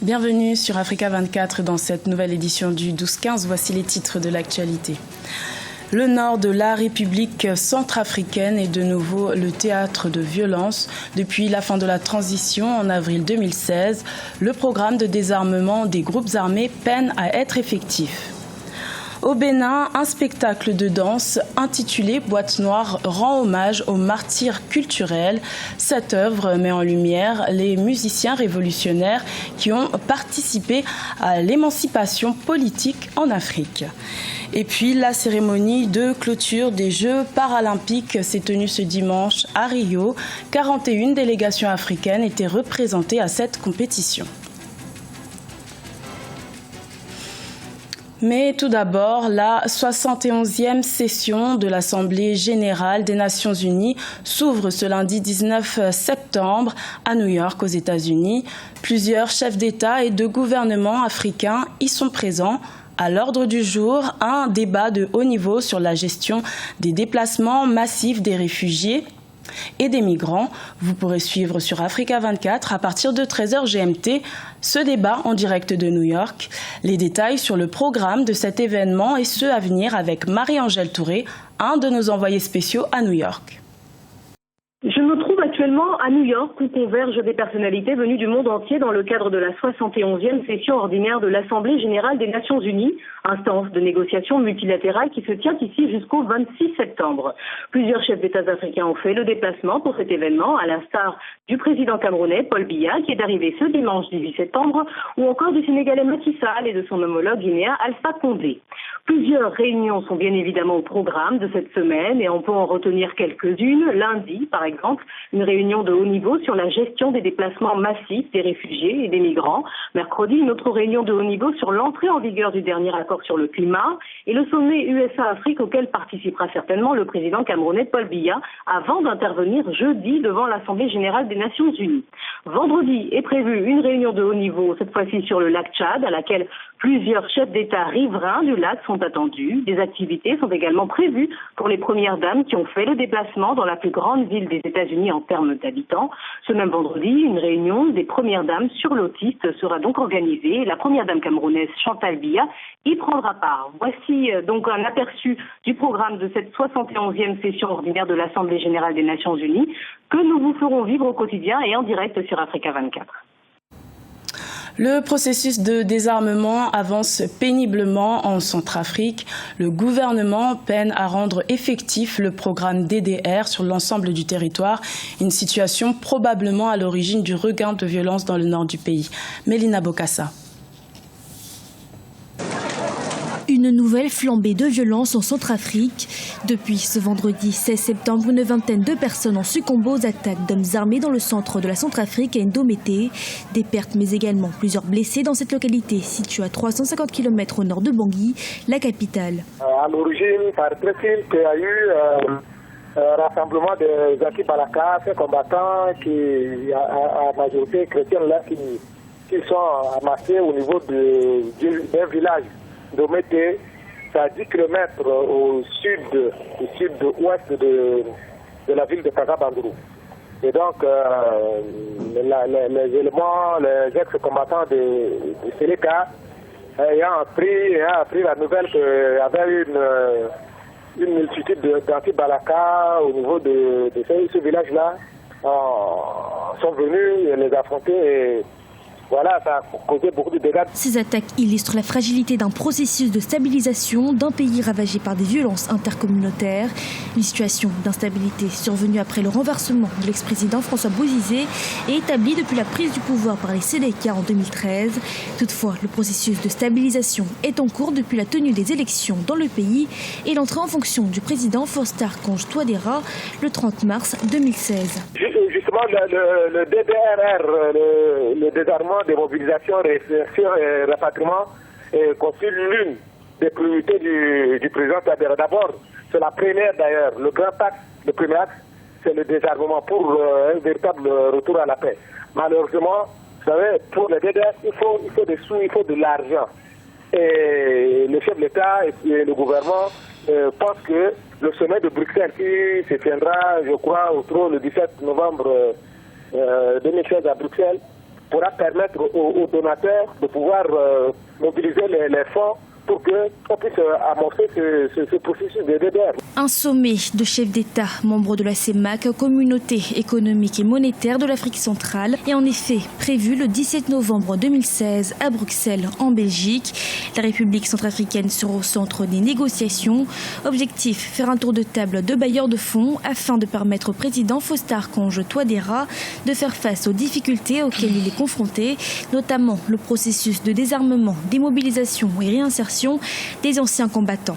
Bienvenue sur Africa 24 dans cette nouvelle édition du 12-15. Voici les titres de l'actualité. Le nord de la République centrafricaine est de nouveau le théâtre de violences. Depuis la fin de la transition en avril 2016, le programme de désarmement des groupes armés peine à être effectif. Au Bénin, un spectacle de danse intitulé Boîte Noire rend hommage aux martyrs culturels. Cette œuvre met en lumière les musiciens révolutionnaires qui ont participé à l'émancipation politique en Afrique. Et puis la cérémonie de clôture des Jeux paralympiques s'est tenue ce dimanche à Rio. 41 délégations africaines étaient représentées à cette compétition. Mais tout d'abord, la 71e session de l'Assemblée générale des Nations unies s'ouvre ce lundi 19 septembre à New York, aux États-Unis. Plusieurs chefs d'État et de gouvernement africains y sont présents. À l'ordre du jour, un débat de haut niveau sur la gestion des déplacements massifs des réfugiés et des migrants. Vous pourrez suivre sur Africa 24 à partir de 13h GMT ce débat en direct de New York. Les détails sur le programme de cet événement et ceux à venir avec Marie-Angèle Touré, un de nos envoyés spéciaux à New York. Je me trouve actuellement à New York où convergent des personnalités venues du monde entier dans le cadre de la 71e session ordinaire de l'Assemblée générale des Nations unies, instance de négociation multilatérale qui se tient ici jusqu'au 26 septembre. Plusieurs chefs d'État africains ont fait le déplacement pour cet événement, à l'instar du président camerounais Paul Biya qui est arrivé ce dimanche 18 septembre, ou encore du Sénégalais Macky Sall et de son homologue guinéen Alpha Condé. Plusieurs réunions sont bien évidemment au programme de cette semaine et on peut en retenir quelques-unes. Lundi, par exemple, une réunion de haut niveau sur la gestion des déplacements massifs des réfugiés et des migrants. Mercredi, une autre réunion de haut niveau sur l'entrée en vigueur du dernier accord sur le climat et le sommet USA-Afrique auquel participera certainement le président camerounais Paul Biya avant d'intervenir jeudi devant l'Assemblée générale des Nations unies. Vendredi est prévue une réunion de haut niveau, cette fois-ci sur le lac Tchad, à laquelle plusieurs chefs d'État riverains du lac sont attendus. Des activités sont également prévues pour les premières dames qui ont fait le déplacement dans la plus grande ville des États-Unis en termes d'habitants. Ce même vendredi, une réunion des premières dames sur l'autisme sera donc organisée. La première dame camerounaise Chantal Biya y prendra part. Voici donc un aperçu du programme de cette 71e session ordinaire de l'Assemblée générale des Nations unies que nous vous ferons vivre au quotidien et en direct sur Africa 24. Le processus de désarmement avance péniblement en Centrafrique. Le gouvernement peine à rendre effectif le programme DDR sur l'ensemble du territoire, une situation probablement à l'origine du regain de violence dans le nord du pays. Mélina Bokassa. Une nouvelle flambée de violence en Centrafrique. Depuis ce vendredi 16 septembre, une vingtaine de personnes ont succombé aux attaques d'hommes armés dans le centre de la Centrafrique à Ndomété. Des pertes mais également plusieurs blessés dans cette localité située à 350 km au nord de Bangui, la capitale. À l'origine, par très simple, il y a eu un rassemblement des anti-Balaka, ces combattants qui, à majorité chrétienne, là, qui sont amassés au niveau d'un village. Ndomété, c'est à 10 km au sud-ouest de la ville de Kagabandrou. Et donc, les éléments, les ex-combattants de Séléka, ayant appris la nouvelle qu'il y avait une multitude d'anti-Balaka au niveau de ce village-là, sont venus les affronter et voilà, ça a causé beaucoup de dégâts. Ces attaques illustrent la fragilité d'un processus de stabilisation d'un pays ravagé par des violences intercommunautaires. Une situation d'instabilité survenue après le renversement de l'ex-président François Bozizé et établie depuis la prise du pouvoir par les Séléka en 2013. Toutefois, le processus de stabilisation est en cours depuis la tenue des élections dans le pays et l'entrée en fonction du président Faustin Archange Touadéra le 30 mars 2016. Justement, le DDRR, le désarmement, démobilisation, réinsertion et rapatriement constitue l'une des priorités du président Touadéra. D'abord, c'est la première d'ailleurs, le premier axe, c'est le désarmement pour un véritable retour à la paix. Malheureusement, vous savez, pour le DDR, il faut des sous, il faut de l'argent. Et le chef de l'État et le gouvernement pensent que le sommet de Bruxelles qui se tiendra, je crois, le 17 novembre 2016 à Bruxelles, pourra permettre aux donateurs de pouvoir mobiliser les fonds pour qu'on puisse amorcer ce processus de DDR. Un sommet de chefs d'État, membres de la CEMAC, communauté économique et monétaire de l'Afrique centrale, est en effet prévu le 17 novembre 2016 à Bruxelles, en Belgique. La République centrafricaine sera au centre des négociations. Objectif, faire un tour de table de bailleurs de fonds afin de permettre au président Faustin-Archange Touadéra de faire face aux difficultés auxquelles il est confronté, notamment le processus de désarmement, démobilisation et réinsertion des anciens combattants.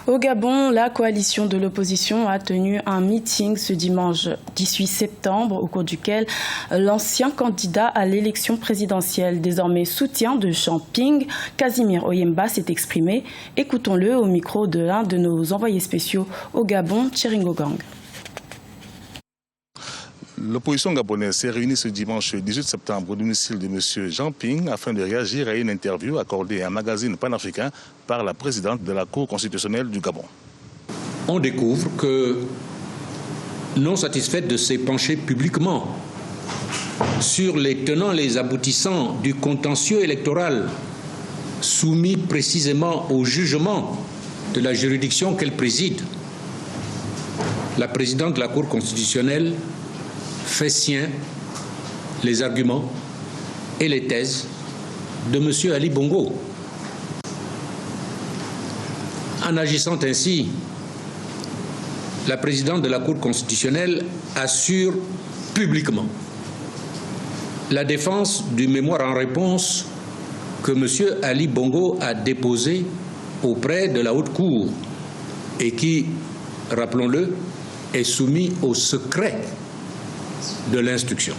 Au Gabon, la coalition de l'opposition a tenu un meeting ce dimanche 18 septembre au cours duquel l'ancien candidat à l'élection présidentielle, désormais soutien de Jean Ping, Casimir Oyemba, s'est exprimé. Écoutons-le au micro de l'un de nos envoyés spéciaux au Gabon, Tcheringo Gang. L'opposition gabonaise s'est réunie ce dimanche 18 septembre au domicile de M. Jean Ping afin de réagir à une interview accordée à un magazine panafricain par la présidente de la Cour constitutionnelle du Gabon. On découvre que, non satisfaite de s'est penchée publiquement sur les tenants et les aboutissants du contentieux électoral soumis précisément au jugement de la juridiction qu'elle préside, la présidente de la Cour constitutionnelle fait sien les arguments et les thèses de M. Ali Bongo. En agissant ainsi, la présidente de la Cour constitutionnelle assure publiquement la défense du mémoire en réponse que M. Ali Bongo a déposé auprès de la Haute Cour et qui, rappelons-le, est soumis au secret de l'instruction.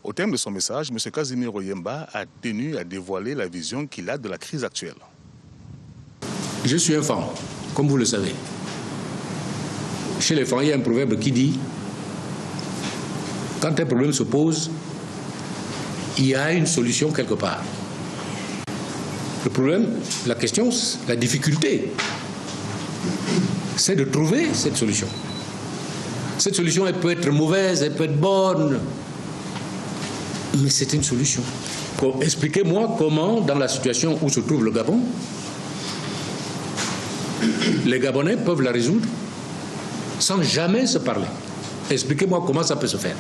Au terme de son message, M. Casimir Oyemba a tenu à dévoiler la vision qu'il a de la crise actuelle. Je suis un fan, comme vous le savez. Chez les fans, il y a un proverbe qui dit « Quand un problème se pose, il y a une solution quelque part. » Le problème, la question, la difficulté, c'est de trouver cette solution. Cette solution, elle peut être mauvaise, elle peut être bonne, mais c'est une solution. Expliquez-moi comment, dans la situation où se trouve le Gabon, les Gabonais peuvent la résoudre sans jamais se parler. Expliquez-moi comment ça peut se faire.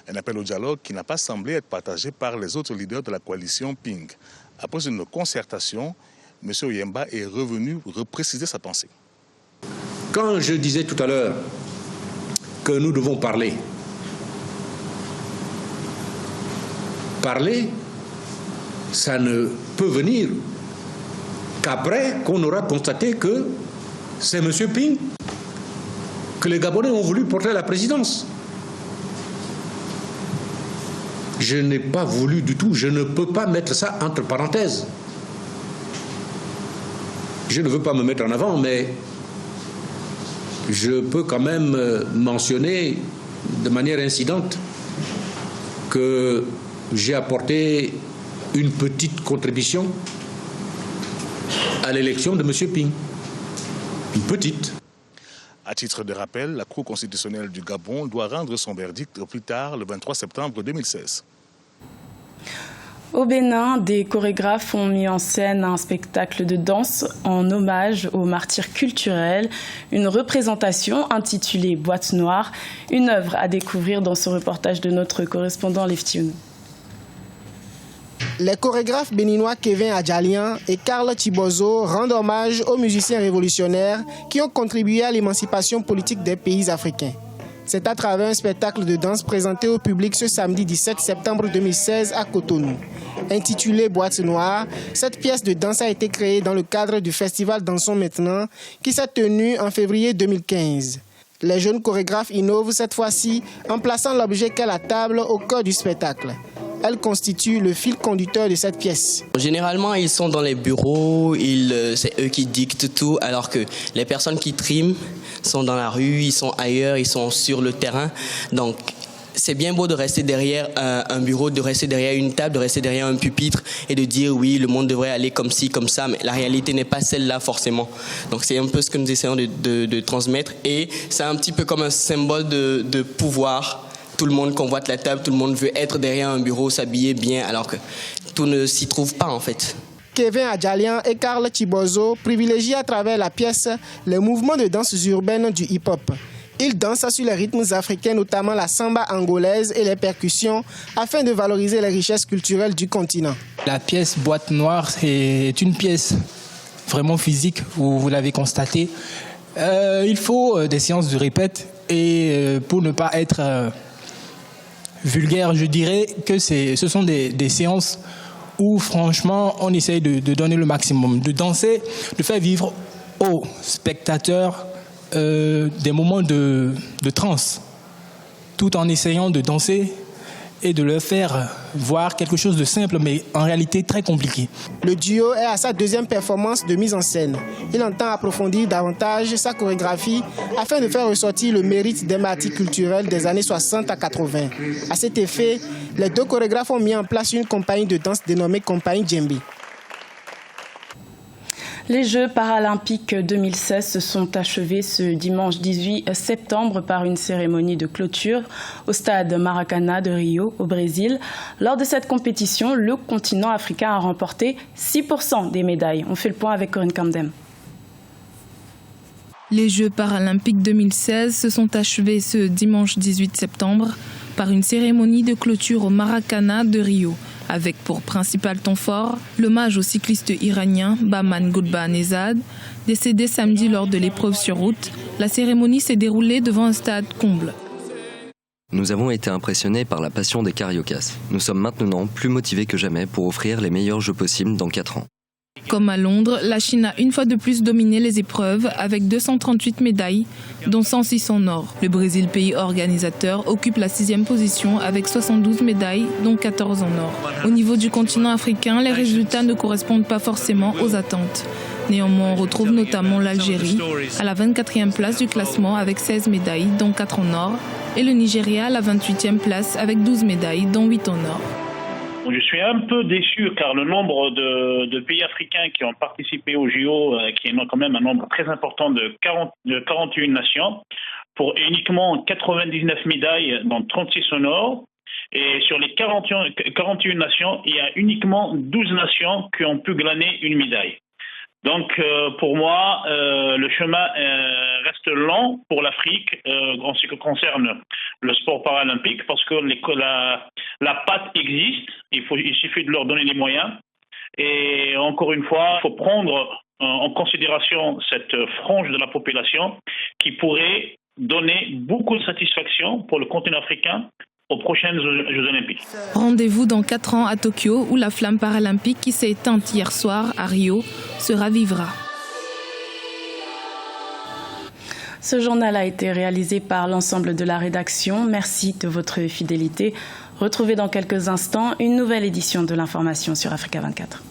Un appel au dialogue qui n'a pas semblé être partagé par les autres leaders de la coalition Ping. Après une concertation, M. Oyemba est revenu repréciser sa pensée. Quand je disais tout à l'heure que nous devons parler. Parler, ça ne peut venir qu'après qu'on aura constaté que c'est M. Ping que les Gabonais ont voulu porter à la présidence. Je n'ai pas voulu du tout, je ne peux pas mettre ça entre parenthèses. Je ne veux pas me mettre en avant, mais je peux quand même mentionner de manière incidente que j'ai apporté une petite contribution à l'élection de M. Ping. Une petite. À titre de rappel, la Cour constitutionnelle du Gabon doit rendre son verdict au plus tard le 23 septembre 2016. Au Bénin, des chorégraphes ont mis en scène un spectacle de danse en hommage aux martyrs culturels, une représentation intitulée Boîte Noire, une œuvre à découvrir dans ce reportage de notre correspondant Leftion. Les chorégraphes béninois Kevin Adjalian et Karl Chibozo rendent hommage aux musiciens révolutionnaires qui ont contribué à l'émancipation politique des pays africains. C'est à travers un spectacle de danse présenté au public ce samedi 17 septembre 2016 à Cotonou. Intitulée Boîte Noire, cette pièce de danse a été créée dans le cadre du festival Dansons Maintenant qui s'est tenu en février 2015. Les jeunes chorégraphes innovent cette fois-ci en plaçant l'objet qu'est la table au cœur du spectacle. Elle constitue le fil conducteur de cette pièce. Généralement, ils sont dans les bureaux, c'est eux qui dictent tout, alors que les personnes qui triment sont dans la rue, ils sont ailleurs, ils sont sur le terrain. Donc, c'est bien beau de rester derrière un bureau, de rester derrière une table, de rester derrière un pupitre et de dire oui, le monde devrait aller comme ci, comme ça, mais la réalité n'est pas celle-là forcément. Donc c'est un peu ce que nous essayons de transmettre et c'est un petit peu comme un symbole de pouvoir. tout le monde convoite la table, tout le monde veut être derrière un bureau, s'habiller bien, alors que tout ne s'y trouve pas en fait. Kevin Adjalian et Karl Chibozo privilégient à travers la pièce les mouvements de danse urbaine du hip-hop. Ils dansent sur les rythmes africains, notamment la samba angolaise et les percussions, afin de valoriser les richesses culturelles du continent. La pièce Boîte Noire est une pièce vraiment physique, vous l'avez constaté. Il faut des séances de répète et pour ne pas être vulgaire, je dirais que ce sont des séances où franchement on essaye de donner le maximum, de danser, de faire vivre aux spectateurs des moments de transe, tout en essayant de danser et de leur faire voir quelque chose de simple, mais en réalité très compliqué. Le duo est à sa deuxième performance de mise en scène. Il entend approfondir davantage sa chorégraphie afin de faire ressortir le mérite des matières culturelles des années 60 à 80. À cet effet, les deux chorégraphes ont mis en place une compagnie de danse dénommée Compagnie Djembe. Les Jeux paralympiques 2016 se sont achevés ce dimanche 18 septembre par une cérémonie de clôture au stade Maracanã de Rio, au Brésil. Lors de cette compétition, le continent africain a remporté 6% des médailles. On fait le point avec Corinne Camdem. Les Jeux paralympiques 2016 se sont achevés ce dimanche 18 septembre par une cérémonie de clôture au Maracanã de Rio, avec pour principal ton fort l'hommage au cycliste iranien Bahman Ghorbanezad, décédé samedi lors de l'épreuve sur route. La cérémonie s'est déroulée devant un stade comble. Nous avons été impressionnés par la passion des Cariocas. Nous sommes maintenant plus motivés que jamais pour offrir les meilleurs jeux possibles dans 4 ans. Comme à Londres, la Chine a une fois de plus dominé les épreuves avec 238 médailles, dont 106 en or. Le Brésil, pays organisateur, occupe la 6e position avec 72 médailles, dont 14 en or. Au niveau du continent africain, les résultats ne correspondent pas forcément aux attentes. Néanmoins, on retrouve notamment l'Algérie à la 24e place du classement avec 16 médailles, dont 4 en or, et le Nigeria à la 28e place avec 12 médailles, dont 8 en or. Je suis un peu déçu car le nombre de pays africains qui ont participé au JO, qui est quand même un nombre très important de 41 nations, pour uniquement 99 médailles, dont 36 en or. Et sur les 41 nations, il y a uniquement 12 nations qui ont pu glaner une médaille. Donc pour moi, le chemin reste long pour l'Afrique en ce qui concerne le sport paralympique parce que la patte existe, il suffit de leur donner les moyens. Et encore une fois, il faut prendre en considération cette frange de la population qui pourrait donner beaucoup de satisfaction pour le continent africain aux prochaines Jeux Olympiques. Rendez-vous dans 4 ans à Tokyo où la flamme paralympique qui s'est éteinte hier soir à Rio se ravivra. Ce journal a été réalisé par l'ensemble de la rédaction. Merci de votre fidélité. Retrouvez dans quelques instants une nouvelle édition de l'information sur Africa 24.